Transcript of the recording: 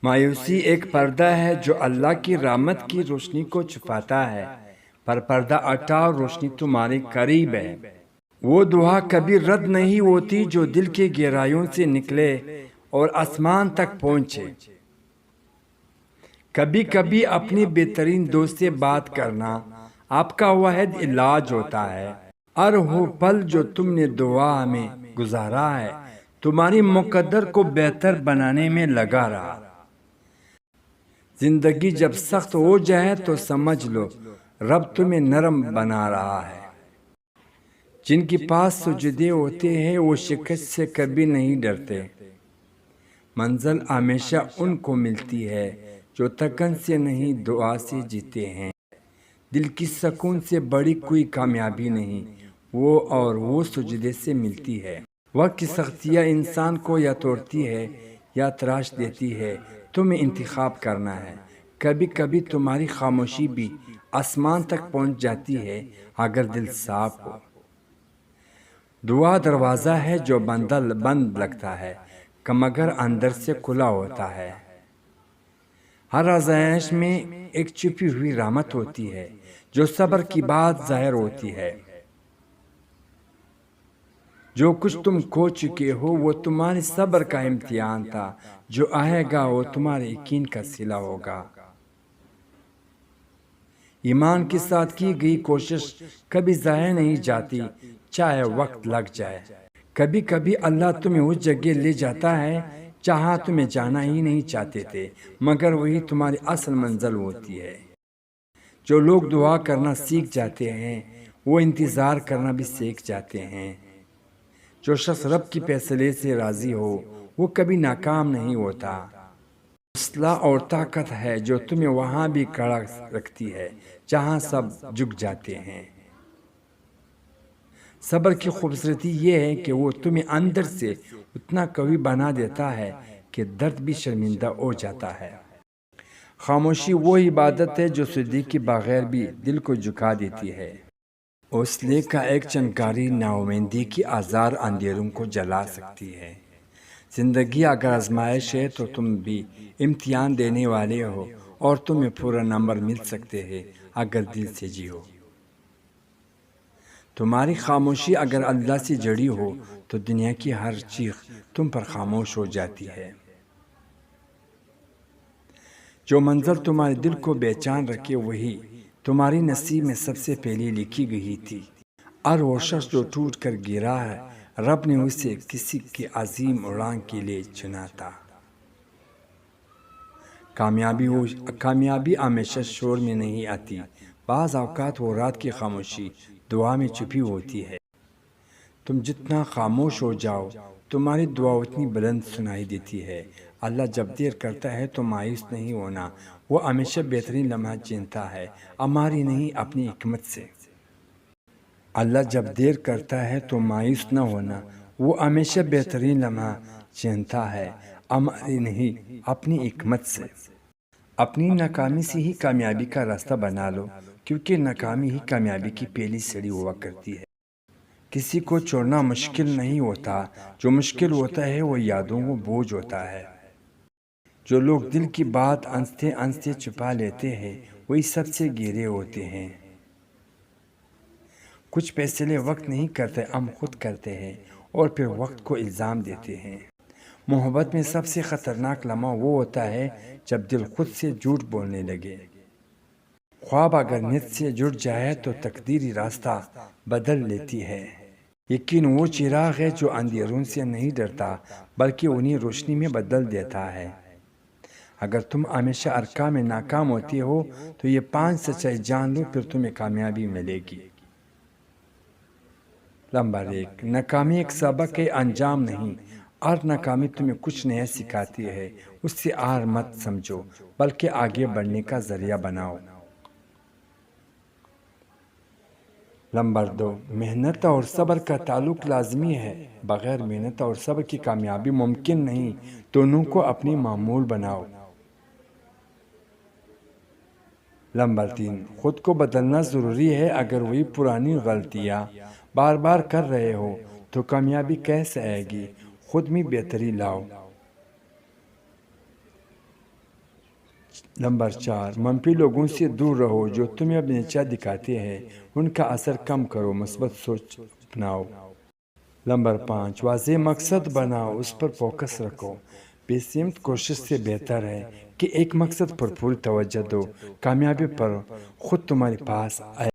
مایوسی ایک پردہ ہے جو اللہ کی رحمت کی روشنی کو چھپاتا ہے، پر پردہ ہٹا اور روشنی تمہارے قریب ہے۔ وہ دعا کبھی رد نہیں ہوتی جو دل کی گہرائیوں سے نکلے اور آسمان تک پہنچے۔ کبھی کبھی اپنی بہترین دوست سے بات کرنا آپ کا واحد علاج ہوتا ہے۔ ہر وہ پل جو تم نے دعا میں گزارا ہے تمہاری مقدر کو بہتر بنانے میں لگا رہا۔ زندگی جب سخت ہو جائے تو سمجھ لو رب تمہیں نرم بنا رہا ہے۔ جن کے پاس سجدے ہوتے ہیں وہ شکست سے کبھی نہیں ڈرتے۔ منزل ہمیشہ ان کو ملتی ہے جو تھکن سے نہیں دعا سے جیتے ہیں۔ دل کی سکون سے بڑی کوئی کامیابی نہیں، وہ سجدے سے ملتی ہے۔ وقت کی سختیاں انسان کو یا توڑتی ہے یا تراش دیتی ہے، تمہیں انتخاب کرنا ہے۔ کبھی کبھی تمہاری خاموشی بھی آسمان تک پہنچ جاتی ہے اگر دل صاف ہو۔ دعا دروازہ ہے جو بند لگتا ہے مگر اندر سے کھلا ہوتا ہے۔ ہر آزمائش میں ایک چھپی ہوئی رحمت ہوتی ہے جو صبر کی بعد ظاہر ہوتی ہے۔ جو کچھ تم کھو چکے ہو وہ تمہارے صبر کا امتحان تھا، جو آئے گا وہ تمہارے یقین کا صلہ ہوگا۔ ایمان کے ساتھ کی گئی کوشش کبھی ضائع نہیں جاتی، چاہے وقت لگ جائے۔ کبھی کبھی اللہ تمہیں اس جگہ لے جاتا ہے جہاں تمہیں جانا ہی نہیں چاہتے تھے، مگر وہی تمہاری اصل منزل ہوتی ہے۔ جو لوگ دعا کرنا سیکھ جاتے ہیں وہ انتظار کرنا بھی سیکھ جاتے ہیں۔ جو شخص رب کی فیصلے سے راضی ہو وہ کبھی ناکام نہیں ہوتا۔ حوصلہ اور طاقت ہے جو تمہیں وہاں بھی کھڑا رکھتی ہے جہاں سب جھک جاتے ہیں۔ صبر کی خوبصورتی یہ ہے کہ وہ تمہیں اندر سے اتنا قوی بنا دیتا ہے کہ درد بھی شرمندہ ہو جاتا ہے۔ خاموشی وہ عبادت ہے جو صدیق کے بغیر بھی دل کو جھکا دیتی ہے۔ حوصلے کا ایک چنگاری ناامیدی کی ہزار اندھیروں کو جلا سکتی ہے۔ زندگی اگر آزمائش ہے تو تم بھی امتحان دینے والے ہو اور تمہیں پورا نمبر مل سکتے ہیں اگر دل سے جیو۔ تمہاری خاموشی اگر اللہ سے جڑی ہو تو دنیا کی ہر چیخ تم پر خاموش ہو جاتی ہے۔ جو منزل تمہارے دل کو بے چین رکھے وہی تمہاری نصیب میں سب سے پہلے لکھی گئی تھی۔ اور وہ شخص جو ٹوٹ کر گرا ہے رب نے اسے کسی کی عظیم اڑان کے لیے چنا تھا۔ کامیابی ہمیشہ شور میں نہیں آتی، بعض اوقات وہ رات کی خاموشی دعا میں چھپی ہوتی ہے۔ تم جتنا خاموش ہو جاؤ تمہاری دعا اتنی بلند سنائی دیتی ہے۔ اللہ جب دیر کرتا ہے تو مایوس نہیں ہونا، وہ ہمیشہ بہترین لمحہ چنتا ہے، ہماری نہیں اپنی حکمت سے۔ اللہ جب دیر کرتا ہے تو مایوس نہ ہونا، وہ ہمیشہ بہترین لمحہ چنتا ہے، ہماری نہیں اپنی حکمت سے۔ اپنی ناکامی سے ہی کامیابی کا راستہ بنا لو، کیونکہ ناکامی ہی کامیابی کی پہلی سیڑھی ہوا کرتی ہے۔ کسی کو چھوڑنا مشکل نہیں ہوتا، جو مشکل ہوتا ہے وہ یادوں کو بوجھ ہوتا ہے۔ جو لوگ دل کی بات ہنستے ہنستے چھپا لیتے ہیں وہی سب سے گہرے ہوتے ہیں۔ کچھ فیصلے وقت نہیں کرتے، ہم خود کرتے ہیں اور پھر وقت کو الزام دیتے ہیں۔ محبت میں سب سے خطرناک لمحہ وہ ہوتا ہے جب دل خود سے جھوٹ بولنے لگے۔ خواب اگر نیت سے جڑ جائے تو تقدیری راستہ بدل لیتی ہے۔ یقین وہ چراغ ہے جو اندھیروں سے نہیں ڈرتا بلکہ انہیں روشنی میں بدل دیتا ہے۔ اگر تم ہمیشہ ارکان میں ناکام ہوتے ہو تو یہ 5 سچائی جان لو، پھر تمہیں کامیابی ملے گی۔ نمبر 1، ناکامی ایک سبق ہے، انجام نہیں۔ ہر ناکامی تمہیں کچھ نیا سکھاتی ہے، اس سے ہار مت سمجھو بلکہ آگے بڑھنے کا ذریعہ بناؤ۔ نمبر 2، محنت اور صبر کا تعلق لازمی ہے، بغیر محنت اور صبر کی کامیابی ممکن نہیں، دونوں کو اپنی معمول بناؤ۔ نمبر 3، خود کو بدلنا ضروری ہے، اگر وہی پرانی غلطیاں بار بار کر رہے ہو تو کامیابی کیسے آئے گی؟ خود میں بہتری لاؤ۔ نمبر 4، منفی لوگوں سے دور رہو جو تمہیں اب نیچا دکھاتے ہیں، ان کا اثر کم کرو، مثبت سوچ اپناؤ۔ نمبر 5، واضح مقصد بناؤ، اس پر فوکس رکھو۔ بے سمت کوشش سے بہتر ہے کہ ایک مقصد پر پوری توجہ دو، کامیابی پر خود تمہارے پاس آئے۔